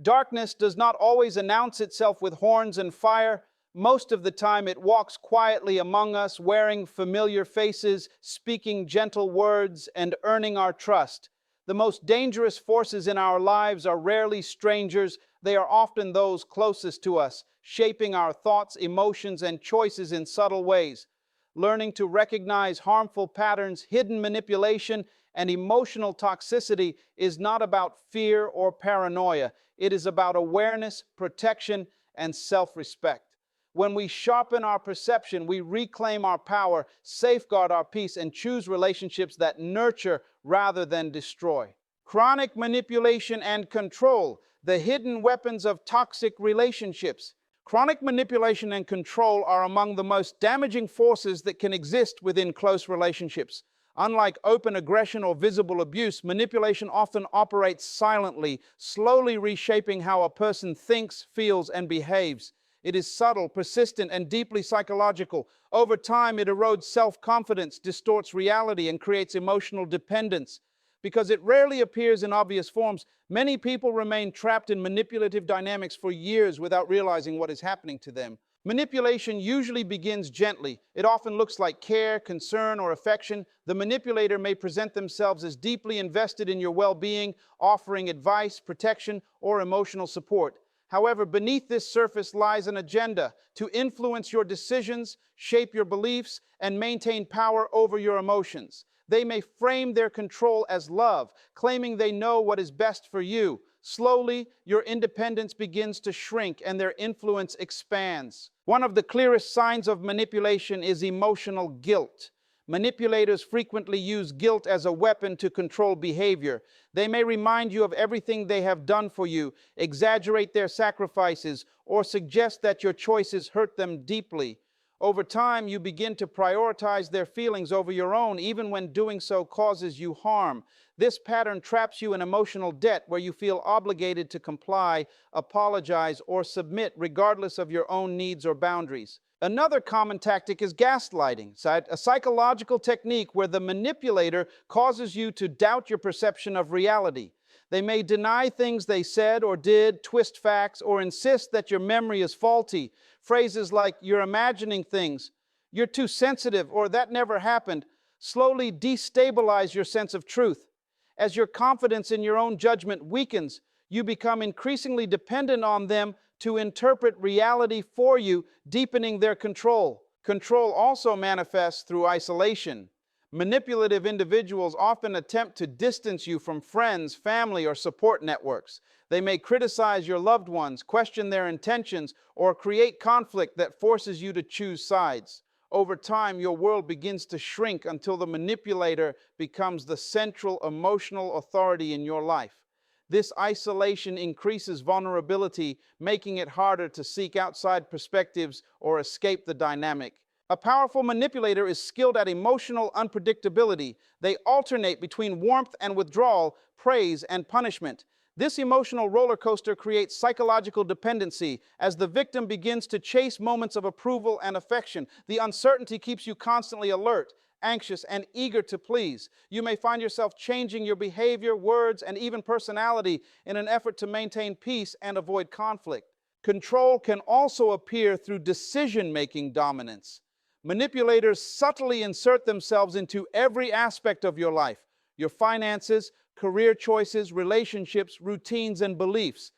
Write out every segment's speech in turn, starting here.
Darkness does not always announce itself with horns and fire. Most of the time it walks quietly among us, wearing familiar faces, speaking gentle words, and earning our trust. The most dangerous forces in our lives are rarely strangers. They are often those closest to us, shaping our thoughts, emotions, and choices in subtle ways. Learning to recognize harmful patterns, hidden manipulation, and emotional toxicity is not about fear or paranoia. It is about awareness, protection, and self-respect. When we sharpen our perception, we reclaim our power, safeguard our peace, and choose relationships that nurture rather than destroy. Chronic manipulation and control, the hidden weapons of toxic relationships. Chronic manipulation and control are among the most damaging forces that can exist within close relationships. Unlike open aggression or visible abuse, manipulation often operates silently, slowly reshaping how a person thinks, feels, and behaves. It is subtle, persistent, and deeply psychological. Over time, it erodes self-confidence, distorts reality, and creates emotional dependence. Because it rarely appears in obvious forms, many people remain trapped in manipulative dynamics for years without realizing what is happening to them. Manipulation usually begins gently. It often looks like care, concern, or affection. The manipulator may present themselves as deeply invested in your well-being, offering advice, protection, or emotional support. However, beneath this surface lies an agenda to influence your decisions, shape your beliefs, and maintain power over your emotions. They may frame their control as love, claiming they know what is best for you. Slowly, your independence begins to shrink and their influence expands. One of the clearest signs of manipulation is emotional guilt. Manipulators frequently use guilt as a weapon to control behavior. They may remind you of everything they have done for you, exaggerate their sacrifices, or suggest that your choices hurt them deeply. Over time, you begin to prioritize their feelings over your own, even when doing so causes you harm. This pattern traps you in emotional debt where you feel obligated to comply, apologize, or submit regardless of your own needs or boundaries. Another common tactic is gaslighting, a psychological technique where the manipulator causes you to doubt your perception of reality. They may deny things they said or did, twist facts, or insist that your memory is faulty. Phrases like, "you're imagining things," "you're too sensitive," or "that never happened," slowly destabilize your sense of truth. As your confidence in your own judgment weakens, you become increasingly dependent on them to interpret reality for you, deepening their control. Control also manifests through isolation. Manipulative individuals often attempt to distance you from friends, family, or support networks. They may criticize your loved ones, question their intentions, or create conflict that forces you to choose sides. Over time, your world begins to shrink until the manipulator becomes the central emotional authority in your life. This isolation increases vulnerability, making it harder to seek outside perspectives or escape the dynamic. A powerful manipulator is skilled at emotional unpredictability. They alternate between warmth and withdrawal, praise and punishment. This emotional roller coaster creates psychological dependency. As the victim begins to chase moments of approval and affection, the uncertainty keeps you constantly alert, anxious, and eager to please. You may find yourself changing your behavior, words, and even personality in an effort to maintain peace and avoid conflict. Control can also appear through decision-making dominance. Manipulators subtly insert themselves into every aspect of your life, your finances, career choices, relationships, routines, and beliefs.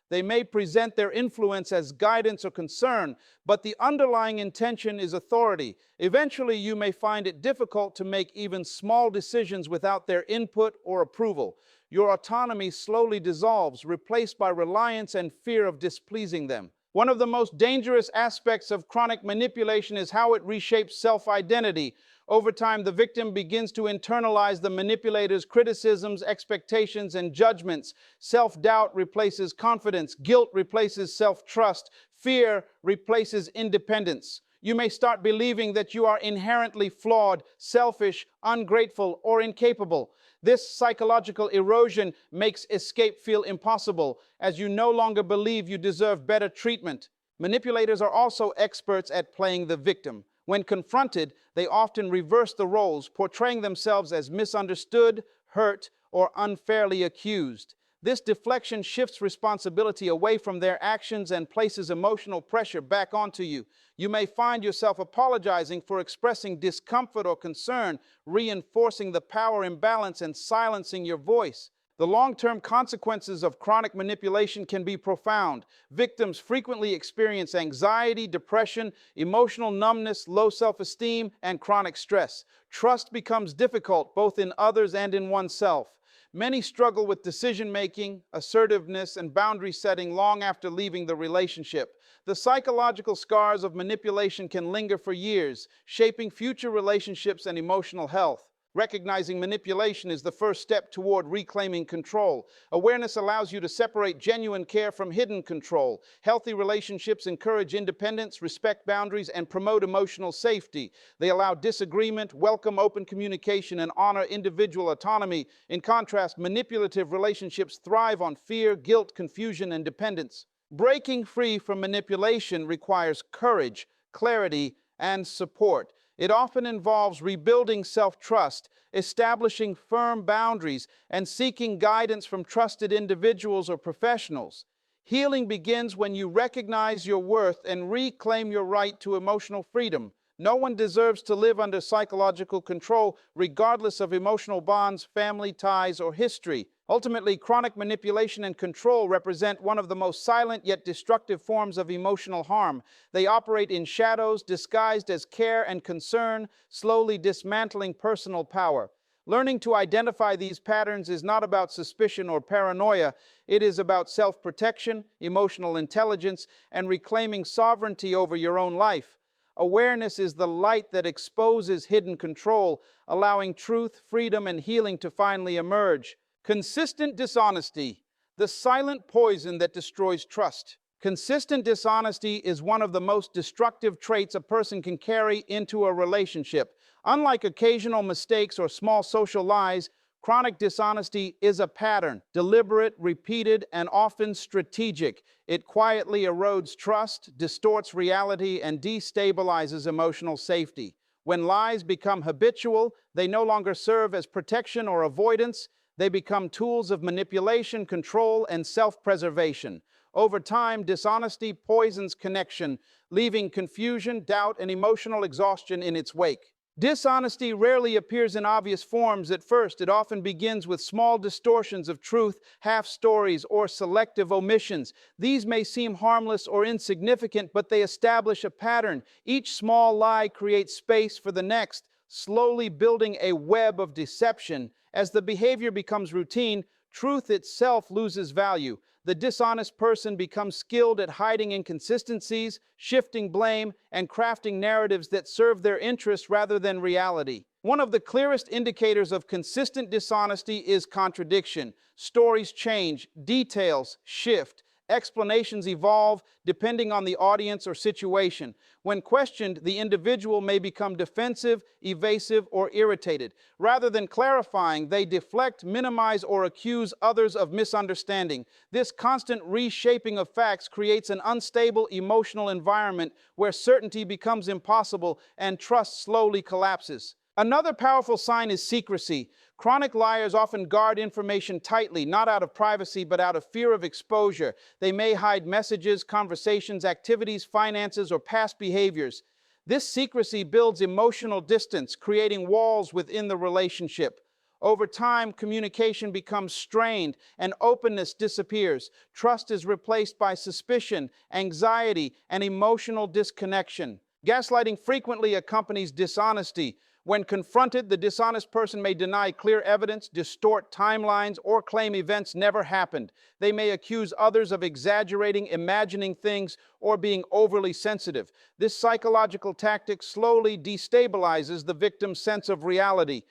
They may present their influence as guidance or concern, but the underlying intention is authority. Eventually, you may find it difficult to make even small decisions without their input or approval. Your autonomy slowly dissolves, replaced by reliance and fear of displeasing them. One of the most dangerous aspects of chronic manipulation is how it reshapes self-identity. Over time, the victim begins to internalize the manipulator's criticisms, expectations, and judgments. Self-doubt replaces confidence. Guilt replaces self-trust. Fear replaces independence. You may start believing that you are inherently flawed, selfish, ungrateful, or incapable. This psychological erosion makes escape feel impossible, as you no longer believe you deserve better treatment. Manipulators are also experts at playing the victim. When confronted, they often reverse the roles, portraying themselves as misunderstood, hurt, or unfairly accused. This deflection shifts responsibility away from their actions and places emotional pressure back onto you. You may find yourself apologizing for expressing discomfort or concern, reinforcing the power imbalance and silencing your voice. The long-term consequences of chronic manipulation can be profound. Victims frequently experience anxiety, depression, emotional numbness, low self-esteem, and chronic stress. Trust becomes difficult both in others and in oneself. Many struggle with decision-making, assertiveness, and boundary setting long after leaving the relationship. The psychological scars of manipulation can linger for years, shaping future relationships and emotional health. Recognizing manipulation is the first step toward reclaiming control. Awareness allows you to separate genuine care from hidden control. Healthy relationships encourage independence, respect boundaries, and promote emotional safety. They allow disagreement, welcome open communication, and honor individual autonomy. In contrast, manipulative relationships thrive on fear, guilt, confusion, and dependence. Breaking free from manipulation requires courage, clarity, and support. It often involves rebuilding self-trust, establishing firm boundaries, and seeking guidance from trusted individuals or professionals. Healing begins when you recognize your worth and reclaim your right to emotional freedom. No one deserves to live under psychological control, regardless of emotional bonds, family ties, or history. Ultimately, chronic manipulation and control represent one of the most silent yet destructive forms of emotional harm. They operate in shadows, disguised as care and concern, slowly dismantling personal power. Learning to identify these patterns is not about suspicion or paranoia. It is about self-protection, emotional intelligence, and reclaiming sovereignty over your own life. Awareness is the light that exposes hidden control, allowing truth, freedom, and healing to finally emerge. Consistent dishonesty, the silent poison that destroys trust. Consistent dishonesty is one of the most destructive traits a person can carry into a relationship. Unlike occasional mistakes or small social lies, chronic dishonesty is a pattern, deliberate, repeated, and often strategic. It quietly erodes trust, distorts reality, and destabilizes emotional safety. When lies become habitual, they no longer serve as protection or avoidance. They become tools of manipulation, control, and self-preservation. Over time, dishonesty poisons connection, leaving confusion, doubt, and emotional exhaustion in its wake. Dishonesty rarely appears in obvious forms at first. It often begins with small distortions of truth, half-stories, or selective omissions. These may seem harmless or insignificant, but they establish a pattern. Each small lie creates space for the next, slowly building a web of deception. As the behavior becomes routine, truth itself loses value. The dishonest person becomes skilled at hiding inconsistencies, shifting blame, and crafting narratives that serve their interests rather than reality. One of the clearest indicators of consistent dishonesty is contradiction. Stories change, details shift, explanations evolve depending on the audience or situation. When questioned, the individual may become defensive, evasive, or irritated. Rather than clarifying, they deflect, minimize, or accuse others of misunderstanding. This constant reshaping of facts creates an unstable emotional environment where certainty becomes impossible and trust slowly collapses. Another powerful sign is secrecy. Chronic liars often guard information tightly, not out of privacy, but out of fear of exposure. They may hide messages, conversations, activities, finances, or past behaviors. This secrecy builds emotional distance, creating walls within the relationship. Over time, communication becomes strained and openness disappears. Trust is replaced by suspicion, anxiety, and emotional disconnection. Gaslighting frequently accompanies dishonesty. When confronted, the dishonest person may deny clear evidence, distort timelines, or claim events never happened. They may accuse others of exaggerating, imagining things, or being overly sensitive. This psychological tactic slowly destabilizes the victim's sense of reality.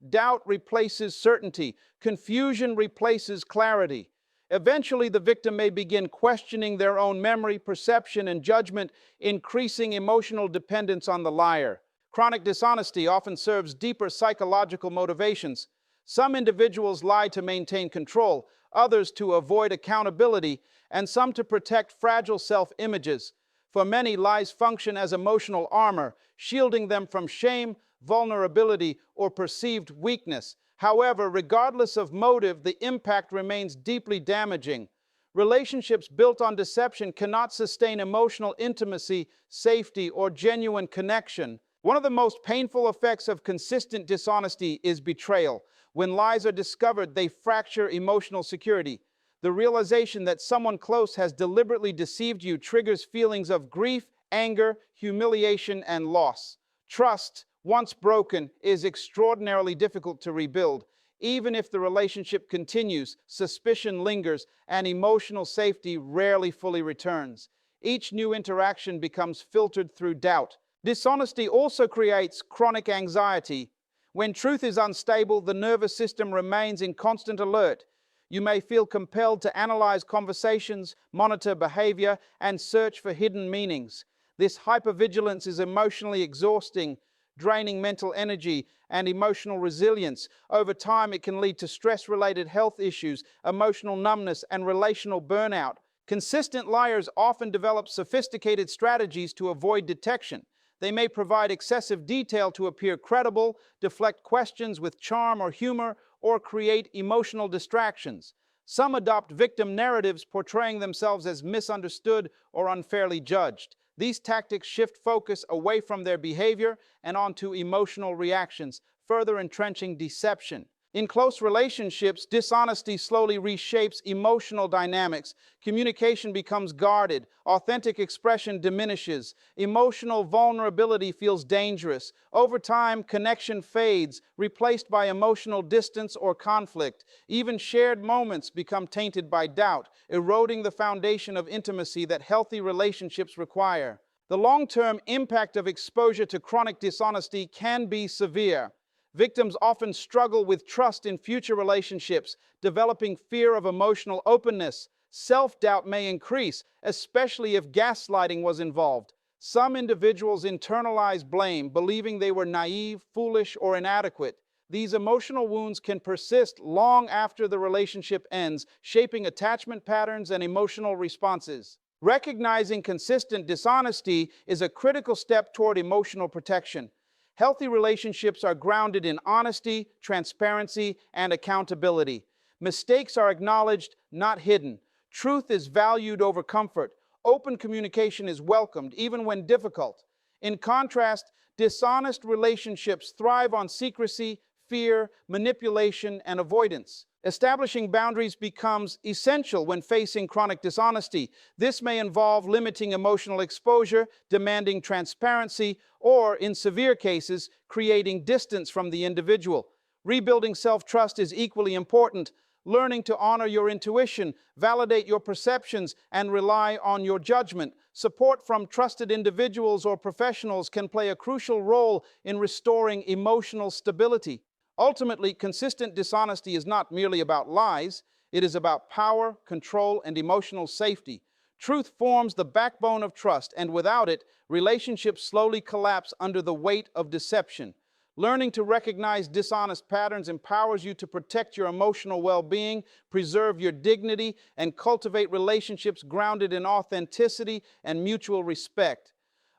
Doubt replaces certainty. Confusion replaces clarity. Eventually, the victim may begin questioning their own memory, perception, and judgment, increasing emotional dependence on the liar. Chronic dishonesty often serves deeper psychological motivations. Some individuals lie to maintain control, others to avoid accountability, and some to protect fragile self-images. For many, lies function as emotional armor, shielding them from shame, vulnerability, or perceived weakness. However, regardless of motive, the impact remains deeply damaging. Relationships built on deception cannot sustain emotional intimacy, safety, or genuine connection. One of the most painful effects of consistent dishonesty is betrayal. When lies are discovered, they fracture emotional security. The realization that someone close has deliberately deceived you triggers feelings of grief, anger, humiliation, and loss. Trust, once broken, is extraordinarily difficult to rebuild. Even if the relationship continues, suspicion lingers, and emotional safety rarely fully returns. Each new interaction becomes filtered through doubt. Dishonesty also creates chronic anxiety. When truth is unstable, the nervous system remains in constant alert. You may feel compelled to analyze conversations, monitor behavior, and search for hidden meanings. This hypervigilance is emotionally exhausting, draining mental energy and emotional resilience. Over time, it can lead to stress-related health issues, emotional numbness, and relational burnout. Consistent liars often develop sophisticated strategies to avoid detection. They may provide excessive detail to appear credible, deflect questions with charm or humor, or create emotional distractions. Some adopt victim narratives, portraying themselves as misunderstood or unfairly judged. These tactics shift focus away from their behavior and onto emotional reactions, further entrenching deception. In close relationships, dishonesty slowly reshapes emotional dynamics. Communication becomes guarded, authentic expression diminishes, emotional vulnerability feels dangerous. Over time, connection fades, replaced by emotional distance or conflict. Even shared moments become tainted by doubt, eroding the foundation of intimacy that healthy relationships require. The long-term impact of exposure to chronic dishonesty can be severe. Victims often struggle with trust in future relationships, developing fear of emotional openness. Self-doubt may increase, especially if gaslighting was involved. Some individuals internalize blame, believing they were naive, foolish, or inadequate. These emotional wounds can persist long after the relationship ends, shaping attachment patterns and emotional responses. Recognizing consistent dishonesty is a critical step toward emotional protection. Healthy relationships are grounded in honesty, transparency, and accountability. Mistakes are acknowledged, not hidden. Truth is valued over comfort. Open communication is welcomed, even when difficult. In contrast, dishonest relationships thrive on secrecy, fear, manipulation, and avoidance. Establishing boundaries becomes essential when facing chronic dishonesty. This may involve limiting emotional exposure, demanding transparency, or, in severe cases, creating distance from the individual. Rebuilding self-trust is equally important. Learning to honor your intuition, validate your perceptions, and rely on your judgment. Support from trusted individuals or professionals can play a crucial role in restoring emotional stability. Ultimately, consistent dishonesty is not merely about lies. It is about power, control, and emotional safety. Truth forms the backbone of trust, and without it, relationships slowly collapse under the weight of deception. Learning to recognize dishonest patterns empowers you to protect your emotional well-being, preserve your dignity, and cultivate relationships grounded in authenticity and mutual respect.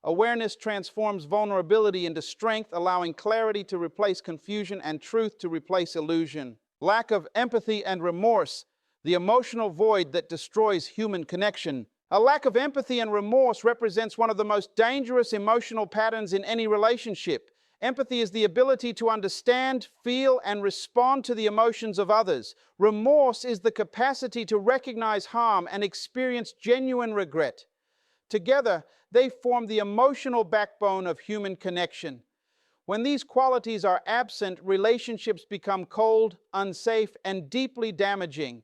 Awareness transforms vulnerability into strength, allowing clarity to replace confusion and truth to replace illusion. Lack of empathy and remorse, the emotional void that destroys human connection. A lack of empathy and remorse represents one of the most dangerous emotional patterns in any relationship. Empathy is the ability to understand, feel, and respond to the emotions of others. Remorse is the capacity to recognize harm and experience genuine regret. Together, they form the emotional backbone of human connection. When these qualities are absent, relationships become cold, unsafe, and deeply damaging.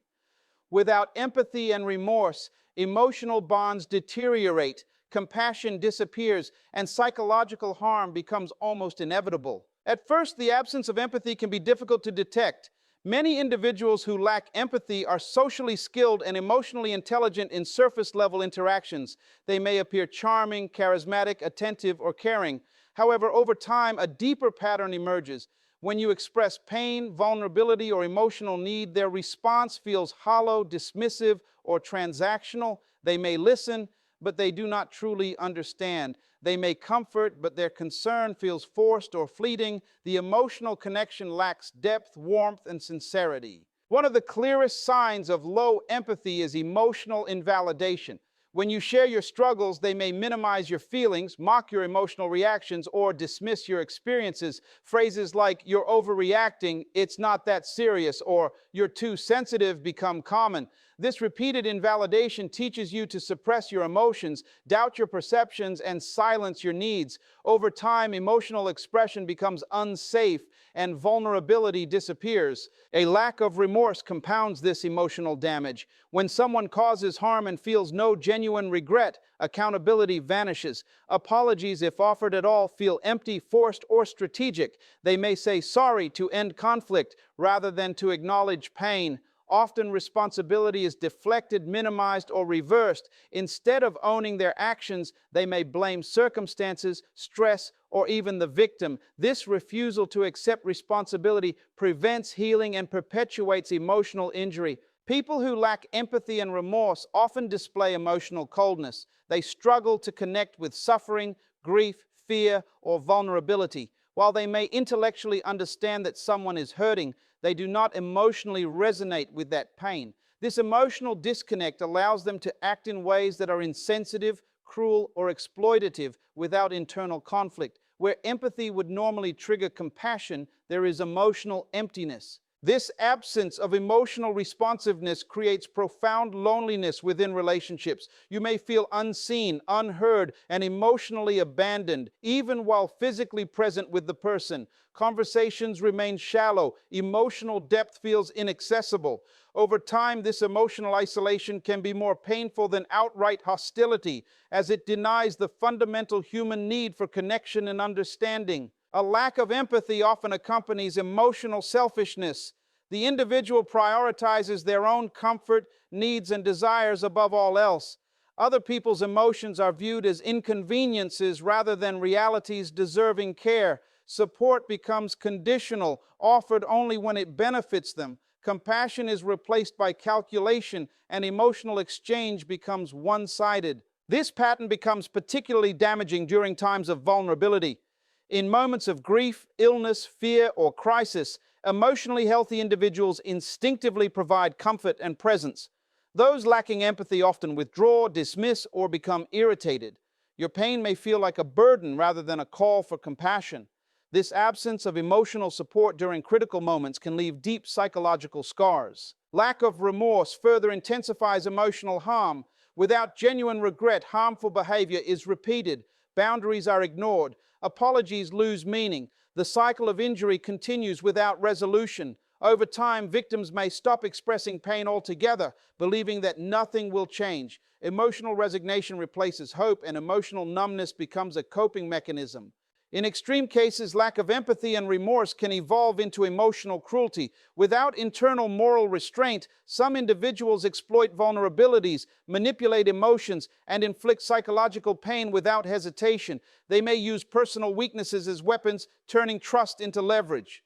Without empathy and remorse, emotional bonds deteriorate, compassion disappears, and psychological harm becomes almost inevitable. At first, the absence of empathy can be difficult to detect. Many individuals who lack empathy are socially skilled and emotionally intelligent in surface-level interactions. They may appear charming, charismatic, attentive, or caring. However, over time, a deeper pattern emerges. When you express pain, vulnerability, or emotional need, their response feels hollow, dismissive, or transactional. They may listen, but they do not truly understand. They may comfort, but their concern feels forced or fleeting. The emotional connection lacks depth, warmth, and sincerity. One of the clearest signs of low empathy is emotional invalidation. When you share your struggles, they may minimize your feelings, mock your emotional reactions, or dismiss your experiences. Phrases like, "you're overreacting," "it's not that serious," or "you're too sensitive" become common. This repeated invalidation teaches you to suppress your emotions, doubt your perceptions, and silence your needs. Over time, emotional expression becomes unsafe and vulnerability disappears. A lack of remorse compounds this emotional damage. When someone causes harm and feels no genuine regret, accountability vanishes. Apologies, if offered at all, feel empty, forced, or strategic. They may say sorry to end conflict rather than to acknowledge pain. Often responsibility is deflected, minimized, or reversed. Instead of owning their actions, they may blame circumstances, stress, or even the victim. This refusal to accept responsibility prevents healing and perpetuates emotional injury. People who lack empathy and remorse often display emotional coldness. They struggle to connect with suffering, grief, fear, or vulnerability. While they may intellectually understand that someone is hurting, they do not emotionally resonate with that pain. This emotional disconnect allows them to act in ways that are insensitive, cruel, or exploitative without internal conflict. Where empathy would normally trigger compassion, there is emotional emptiness. This absence of emotional responsiveness creates profound loneliness within relationships. You may feel unseen, unheard, and emotionally abandoned, even while physically present with the person. Conversations remain shallow. Emotional depth feels inaccessible. Over time, this emotional isolation can be more painful than outright hostility, as it denies the fundamental human need for connection and understanding. A lack of empathy often accompanies emotional selfishness. The individual prioritizes their own comfort, needs, and desires above all else. Other people's emotions are viewed as inconveniences rather than realities deserving care. Support becomes conditional, offered only when it benefits them. Compassion is replaced by calculation, and emotional exchange becomes one-sided. This pattern becomes particularly damaging during times of vulnerability. In moments of grief, illness, fear, or crisis, emotionally healthy individuals instinctively provide comfort and presence. Those lacking empathy often withdraw, dismiss, or become irritated. Your pain may feel like a burden rather than a call for compassion. This absence of emotional support during critical moments can leave deep psychological scars. Lack of remorse further intensifies emotional harm. Without genuine regret, harmful behavior is repeated. Boundaries are ignored. Apologies lose meaning. The cycle of injury continues without resolution. Over time, victims may stop expressing pain altogether, believing that nothing will change. Emotional resignation replaces hope, and emotional numbness becomes a coping mechanism. In extreme cases, lack of empathy and remorse can evolve into emotional cruelty. Without internal moral restraint, some individuals exploit vulnerabilities, manipulate emotions, and inflict psychological pain without hesitation. They may use personal weaknesses as weapons, turning trust into leverage.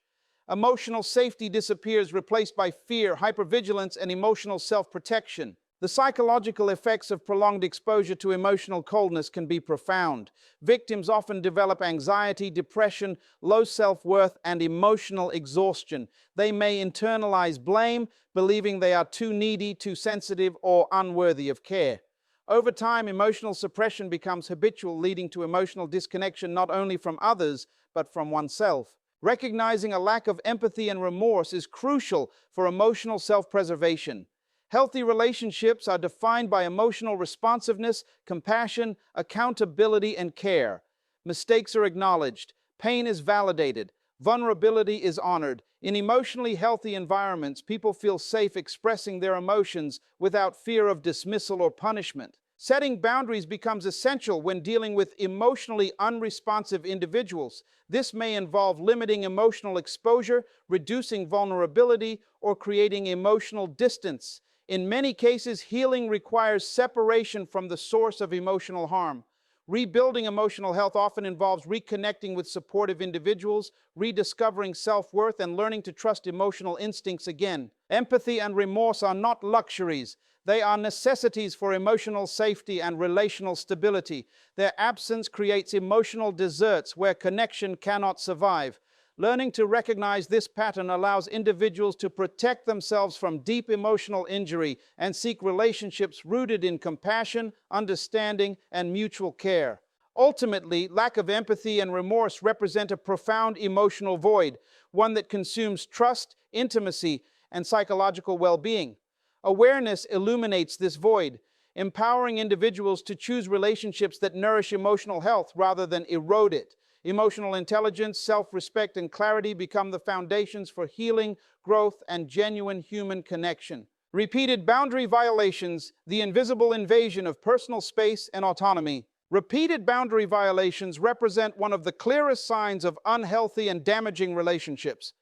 Emotional safety disappears, replaced by fear, hypervigilance, and emotional self-protection. The psychological effects of prolonged exposure to emotional coldness can be profound. Victims often develop anxiety, depression, low self-worth, and emotional exhaustion. They may internalize blame, believing they are too needy, too sensitive, or unworthy of care. Over time, emotional suppression becomes habitual, leading to emotional disconnection not only from others, but from oneself. Recognizing a lack of empathy and remorse is crucial for emotional self-preservation. Healthy relationships are defined by emotional responsiveness, compassion, accountability, and care. Mistakes are acknowledged. Pain is validated. Vulnerability is honored. In emotionally healthy environments, people feel safe expressing their emotions without fear of dismissal or punishment. Setting boundaries becomes essential when dealing with emotionally unresponsive individuals. This may involve limiting emotional exposure, reducing vulnerability, or creating emotional distance. In many cases, healing requires separation from the source of emotional harm. Rebuilding emotional health often involves reconnecting with supportive individuals, rediscovering self-worth, and learning to trust emotional instincts again. Empathy and remorse are not luxuries. They are necessities for emotional safety and relational stability. Their absence creates emotional deserts where connection cannot survive. Learning to recognize this pattern allows individuals to protect themselves from deep emotional injury and seek relationships rooted in compassion, understanding, and mutual care. Ultimately, lack of empathy and remorse represent a profound emotional void, one that consumes trust, intimacy, and psychological well-being. Awareness illuminates this void, empowering individuals to choose relationships that nourish emotional health rather than erode it. Emotional intelligence, self-respect, and clarity become the foundations for healing, growth, and genuine human connection. Repeated boundary violations, the invisible invasion of personal space and autonomy. Repeated boundary violations represent one of the clearest signs of unhealthy and damaging relationships.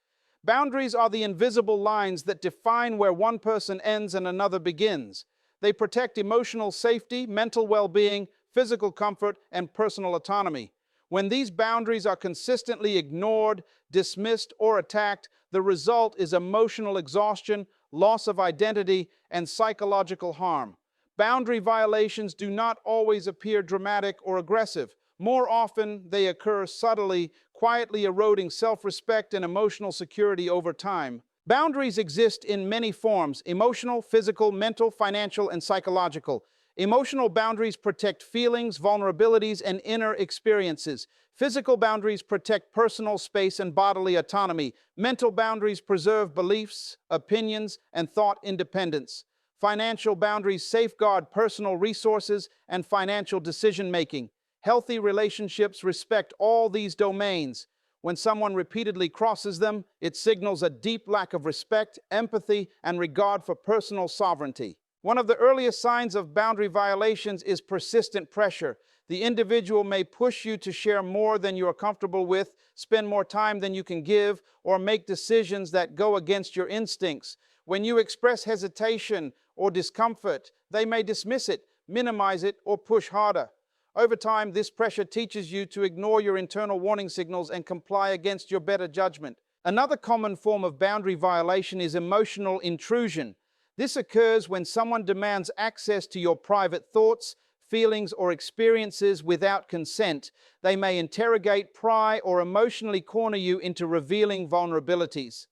Boundaries are the invisible lines that define where one person ends and another begins. They protect emotional safety, mental well-being, physical comfort, and personal autonomy. When these boundaries are consistently ignored, dismissed, or attacked, the result is emotional exhaustion, loss of identity, and psychological harm. Boundary violations do not always appear dramatic or aggressive. More often, they occur subtly, quietly eroding self-respect and emotional security over time. Boundaries exist in many forms: emotional, physical, mental, financial, and psychological. Emotional boundaries protect feelings, vulnerabilities, and inner experiences. Physical boundaries protect personal space and bodily autonomy. Mental boundaries preserve beliefs, opinions, and thought independence. Financial boundaries safeguard personal resources and financial decision-making. Healthy relationships respect all these domains. When someone repeatedly crosses them, it signals a deep lack of respect, empathy, and regard for personal sovereignty. One of the earliest signs of boundary violations is persistent pressure. The individual may push you to share more than you are comfortable with, spend more time than you can give, or make decisions that go against your instincts. When you express hesitation or discomfort, they may dismiss it, minimize it, or push harder. Over time, this pressure teaches you to ignore your internal warning signals and comply against your better judgment. Another common form of boundary violation is emotional intrusion. This occurs when someone demands access to your private thoughts, feelings, or experiences without consent. They may interrogate, pry, or emotionally corner you into revealing vulnerabilities.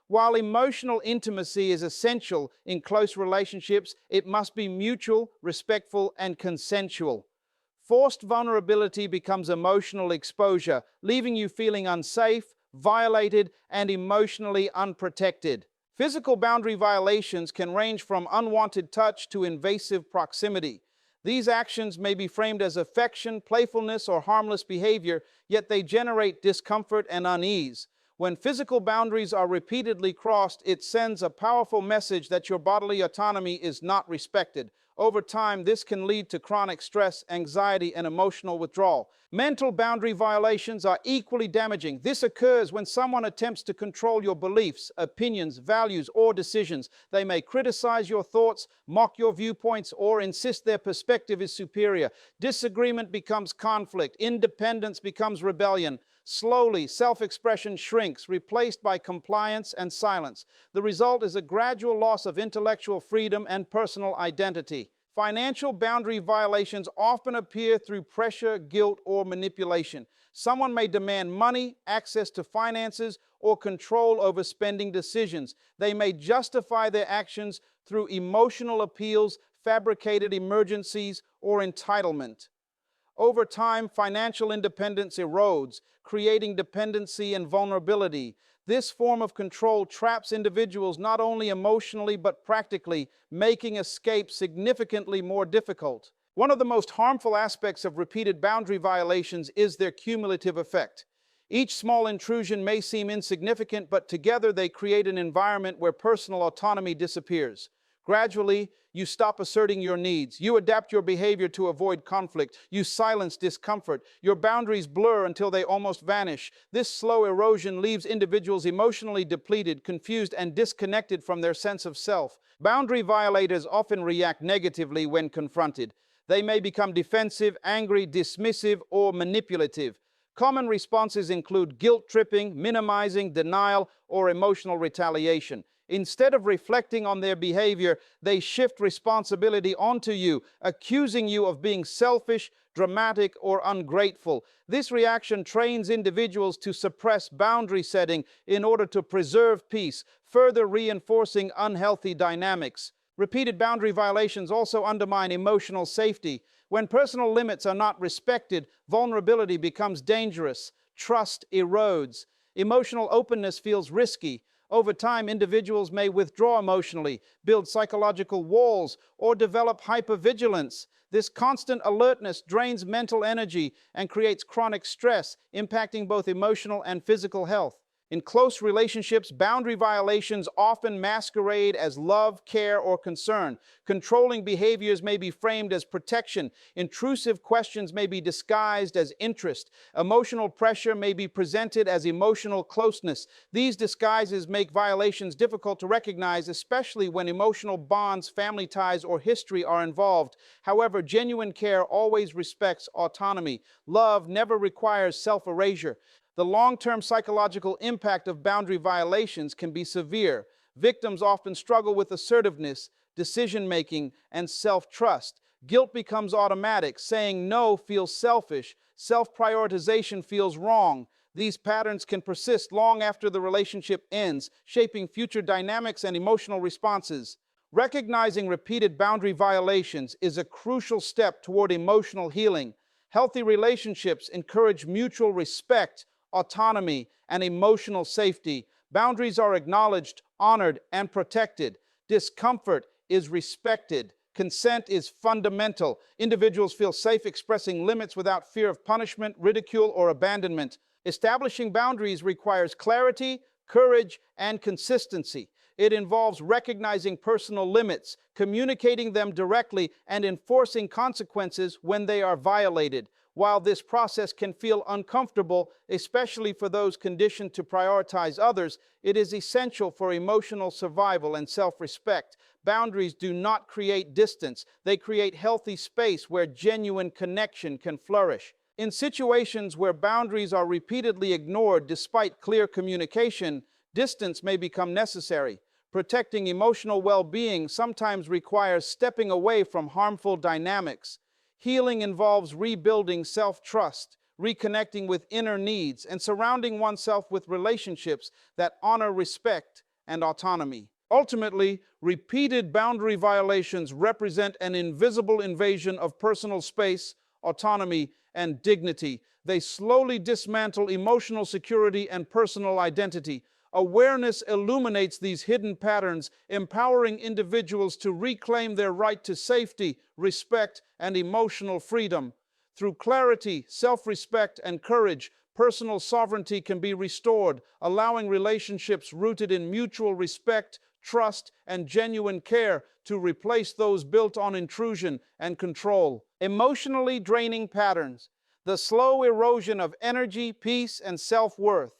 While emotional intimacy is essential in close relationships, it must be mutual, respectful, and consensual. Forced vulnerability becomes emotional exposure, leaving you feeling unsafe, violated, and emotionally unprotected. Physical boundary violations can range from unwanted touch to invasive proximity. These actions may be framed as affection, playfulness, or harmless behavior, yet they generate discomfort and unease. When physical boundaries are repeatedly crossed, it sends a powerful message that your bodily autonomy is not respected. Over time, this can lead to chronic stress, anxiety, and emotional withdrawal. Mental boundary violations are equally damaging. This occurs when someone attempts to control your beliefs, opinions, values, or decisions. They may criticize your thoughts, mock your viewpoints, or insist their perspective is superior. Disagreement becomes conflict. Independence becomes rebellion. Slowly, self-expression shrinks, replaced by compliance and silence. The result is a gradual loss of intellectual freedom and personal identity. Financial boundary violations often appear through pressure, guilt, or manipulation. Someone may demand money, access to finances, or control over spending decisions. They may justify their actions through emotional appeals, fabricated emergencies, or entitlement. Over time, financial independence erodes, creating dependency and vulnerability. This form of control traps individuals not only emotionally but practically, making escape significantly more difficult. One of the most harmful aspects of repeated boundary violations is their cumulative effect. Each small intrusion may seem insignificant, but together they create an environment where personal autonomy disappears. Gradually, you stop asserting your needs. You adapt your behavior to avoid conflict. You silence discomfort. Your boundaries blur until they almost vanish. This slow erosion leaves individuals emotionally depleted, confused, and disconnected from their sense of self. Boundary violators often react negatively when confronted. They may become defensive, angry, dismissive, or manipulative. Common responses include guilt-tripping, minimizing, denial, or emotional retaliation. Instead of reflecting on their behavior, they shift responsibility onto you, accusing you of being selfish, dramatic, or ungrateful. This reaction trains individuals to suppress boundary setting in order to preserve peace, further reinforcing unhealthy dynamics. Repeated boundary violations also undermine emotional safety. When personal limits are not respected, vulnerability becomes dangerous. Trust erodes. Emotional openness feels risky. Over time, individuals may withdraw emotionally, build psychological walls, or develop hypervigilance. This constant alertness drains mental energy and creates chronic stress, impacting both emotional and physical health. In close relationships, boundary violations often masquerade as love, care, or concern. Controlling behaviors may be framed as protection. Intrusive questions may be disguised as interest. Emotional pressure may be presented as emotional closeness. These disguises make violations difficult to recognize, especially when emotional bonds, family ties, or history are involved. However, genuine care always respects autonomy. Love never requires self-erasure. The long-term psychological impact of boundary violations can be severe. Victims often struggle with assertiveness, decision-making, and self-trust. Guilt becomes automatic. Saying no feels selfish. Self-prioritization feels wrong. These patterns can persist long after the relationship ends, shaping future dynamics and emotional responses. Recognizing repeated boundary violations is a crucial step toward emotional healing. Healthy relationships encourage mutual respect, autonomy, and emotional safety. Boundaries are acknowledged, honored, and protected. Discomfort is respected. Consent is fundamental. Individuals feel safe expressing limits without fear of punishment, ridicule, or abandonment. Establishing boundaries requires clarity, courage, and consistency. It involves recognizing personal limits, communicating them directly, and enforcing consequences when they are violated. While this process can feel uncomfortable, especially for those conditioned to prioritize others, it is essential for emotional survival and self-respect. Boundaries do not create distance. They create healthy space where genuine connection can flourish. In situations where boundaries are repeatedly ignored despite clear communication, distance may become necessary. Protecting emotional well-being sometimes requires stepping away from harmful dynamics. Healing involves rebuilding self-trust, reconnecting with inner needs, and surrounding oneself with relationships that honor respect and autonomy. Ultimately, repeated boundary violations represent an invisible invasion of personal space, autonomy, and dignity. They slowly dismantle emotional security and personal identity. Awareness illuminates these hidden patterns, empowering individuals to reclaim their right to safety, respect, and emotional freedom. Through clarity, self-respect, and courage, personal sovereignty can be restored, allowing relationships rooted in mutual respect, trust, and genuine care to replace those built on intrusion and control. Emotionally draining patterns. The slow erosion of energy, peace, and self-worth.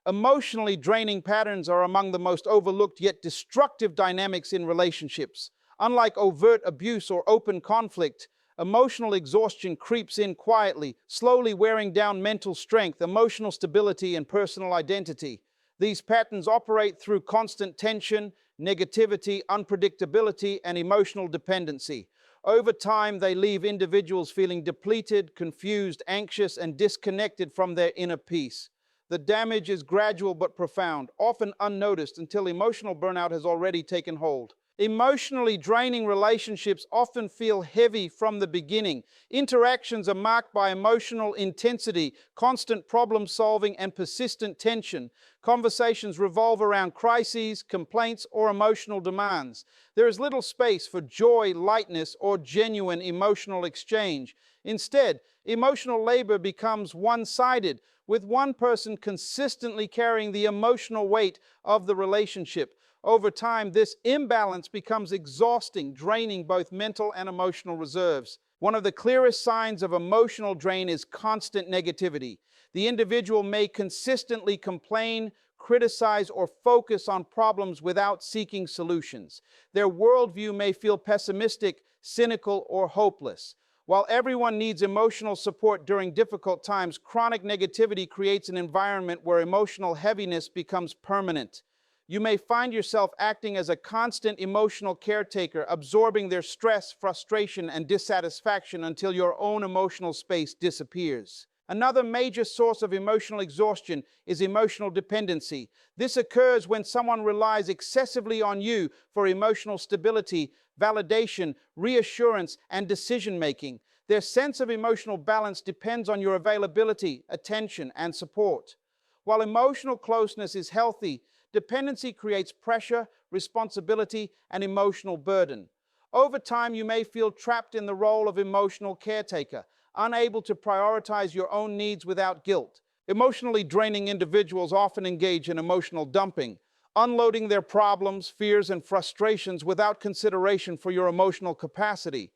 Emotionally draining patterns are among the most overlooked yet destructive dynamics in relationships. Unlike overt abuse or open conflict, emotional exhaustion creeps in quietly, slowly wearing down mental strength, emotional stability, and personal identity. These patterns operate through constant tension, negativity, unpredictability, and emotional dependency. Over time, they leave individuals feeling depleted, confused, anxious, and disconnected from their inner peace. The damage is gradual but profound, often unnoticed until emotional burnout has already taken hold. Emotionally draining relationships often feel heavy from the beginning. Interactions are marked by emotional intensity, constant problem solving, and persistent tension. Conversations revolve around crises, complaints, or emotional demands. There is little space for joy, lightness, or genuine emotional exchange. Instead, emotional labor becomes one-sided, with one person consistently carrying the emotional weight of the relationship. Over time, this imbalance becomes exhausting, draining both mental and emotional reserves. One of the clearest signs of emotional drain is constant negativity. The individual may consistently complain, criticize, or focus on problems without seeking solutions. Their worldview may feel pessimistic, cynical, or hopeless. While everyone needs emotional support during difficult times, chronic negativity creates an environment where emotional heaviness becomes permanent. You may find yourself acting as a constant emotional caretaker, absorbing their stress, frustration, and dissatisfaction until your own emotional space disappears. Another major source of emotional exhaustion is emotional dependency. This occurs when someone relies excessively on you for emotional stability, validation, reassurance, and decision-making. Their sense of emotional balance depends on your availability, attention, and support. While emotional closeness is healthy, dependency creates pressure, responsibility, and emotional burden. Over time, you may feel trapped in the role of emotional caretaker, unable to prioritize your own needs without guilt. Emotionally draining individuals often engage in emotional dumping, unloading their problems, fears, and frustrations without consideration for your emotional capacity.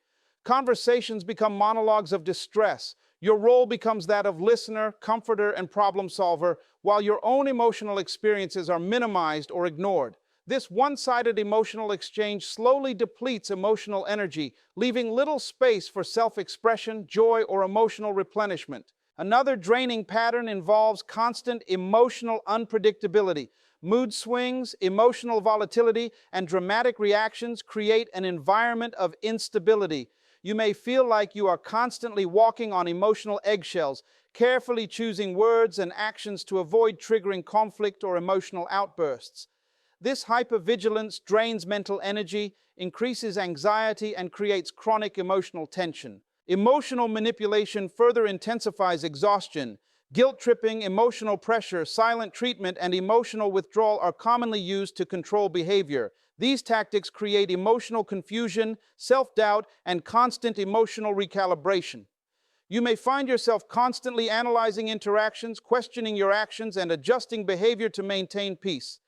Conversations become monologues of distress. Your role becomes that of listener, comforter, and problem solver, while your own emotional experiences are minimized or ignored. This one-sided emotional exchange slowly depletes emotional energy, leaving little space for self-expression, joy, or emotional replenishment. Another draining pattern involves constant emotional unpredictability. Mood swings, emotional volatility, and dramatic reactions create an environment of instability. You may feel like you are constantly walking on emotional eggshells, carefully choosing words and actions to avoid triggering conflict or emotional outbursts. This hypervigilance drains mental energy, increases anxiety, and creates chronic emotional tension. Emotional manipulation further intensifies exhaustion. Guilt tripping, emotional pressure, silent treatment, and emotional withdrawal are commonly used to control behavior. These tactics create emotional confusion, self-doubt, and constant emotional recalibration. You may find yourself constantly analyzing interactions, questioning your actions, and adjusting behavior to maintain peace.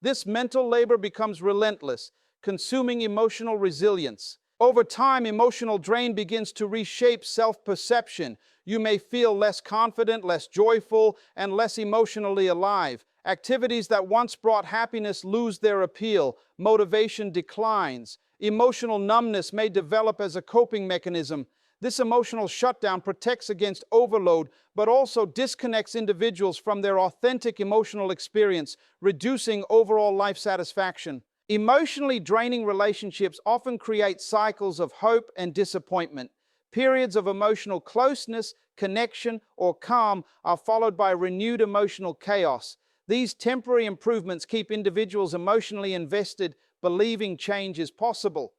This mental labor becomes relentless, consuming emotional resilience. Over time, emotional drain begins to reshape self-perception. You may feel less confident, less joyful, and less emotionally alive. Activities that once brought happiness lose their appeal. Motivation declines. Emotional numbness may develop as a coping mechanism. This emotional shutdown protects against overload, but also disconnects individuals from their authentic emotional experience, reducing overall life satisfaction. Emotionally draining relationships often create cycles of hope and disappointment. Periods of emotional closeness, connection, or calm are followed by renewed emotional chaos. These temporary improvements keep individuals emotionally invested, believing change is possible.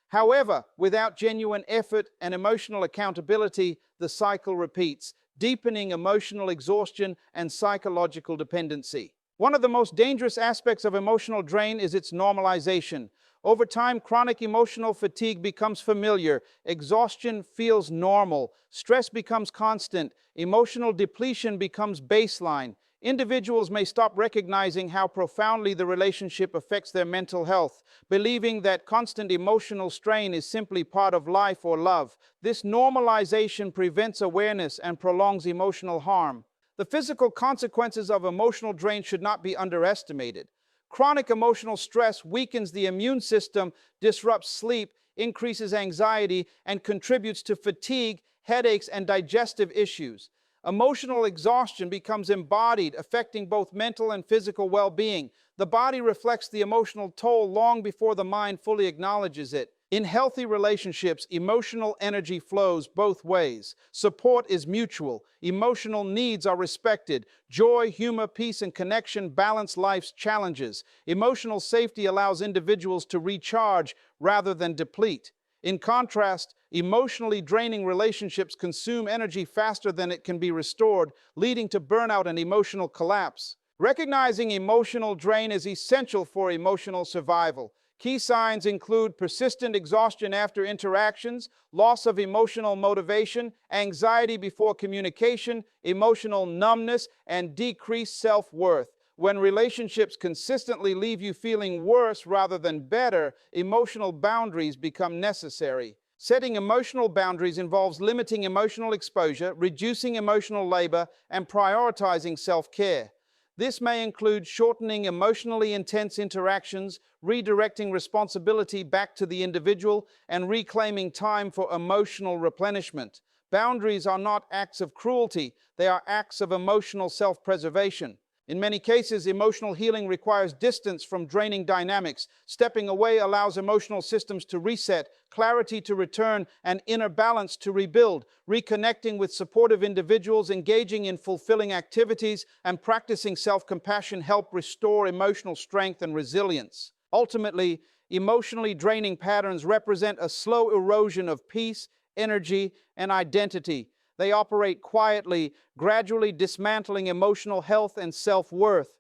However, without genuine effort and emotional accountability, the cycle repeats, deepening emotional exhaustion and psychological dependency. One of the most dangerous aspects of emotional drain is its normalization. Over time, chronic emotional fatigue becomes familiar, exhaustion feels normal, stress becomes constant, emotional depletion becomes baseline. Individuals may stop recognizing how profoundly the relationship affects their mental health, believing that constant emotional strain is simply part of life or love. This normalization prevents awareness and prolongs emotional harm. The physical consequences of emotional drain should not be underestimated. Chronic emotional stress weakens the immune system, disrupts sleep, increases anxiety, and contributes to fatigue, headaches, and digestive issues. Emotional exhaustion becomes embodied, affecting both mental and physical well-being. The body reflects the emotional toll long before the mind fully acknowledges it. In healthy relationships, emotional energy flows both ways. Support is mutual. Emotional needs are respected. Joy, humor, peace, and connection balance life's challenges. Emotional safety allows individuals to recharge rather than deplete. In contrast, emotionally draining relationships consume energy faster than it can be restored, leading to burnout and emotional collapse. Recognizing emotional drain is essential for emotional survival. Key signs include persistent exhaustion after interactions, loss of emotional motivation, anxiety before communication, emotional numbness, and decreased self-worth. When relationships consistently leave you feeling worse rather than better, emotional boundaries become necessary. Setting emotional boundaries involves limiting emotional exposure, reducing emotional labor, and prioritizing self-care. This may include shortening emotionally intense interactions, redirecting responsibility back to the individual, and reclaiming time for emotional replenishment. Boundaries are not acts of cruelty, they are acts of emotional self-preservation. In many cases, emotional healing requires distance from draining dynamics. Stepping away allows emotional systems to reset, clarity to return, and inner balance to rebuild. Reconnecting with supportive individuals, engaging in fulfilling activities, and practicing self-compassion help restore emotional strength and resilience. Ultimately, emotionally draining patterns represent a slow erosion of peace, energy, and identity. They operate quietly, gradually dismantling emotional health and self-worth.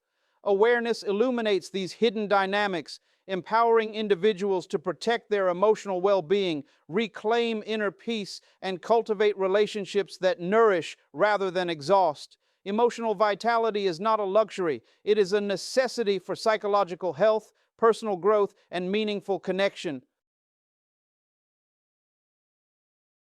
Awareness illuminates these hidden dynamics, empowering individuals to protect their emotional well-being, reclaim inner peace, and cultivate relationships that nourish rather than exhaust. Emotional vitality is not a luxury. It is a necessity for psychological health, personal growth, and meaningful connection.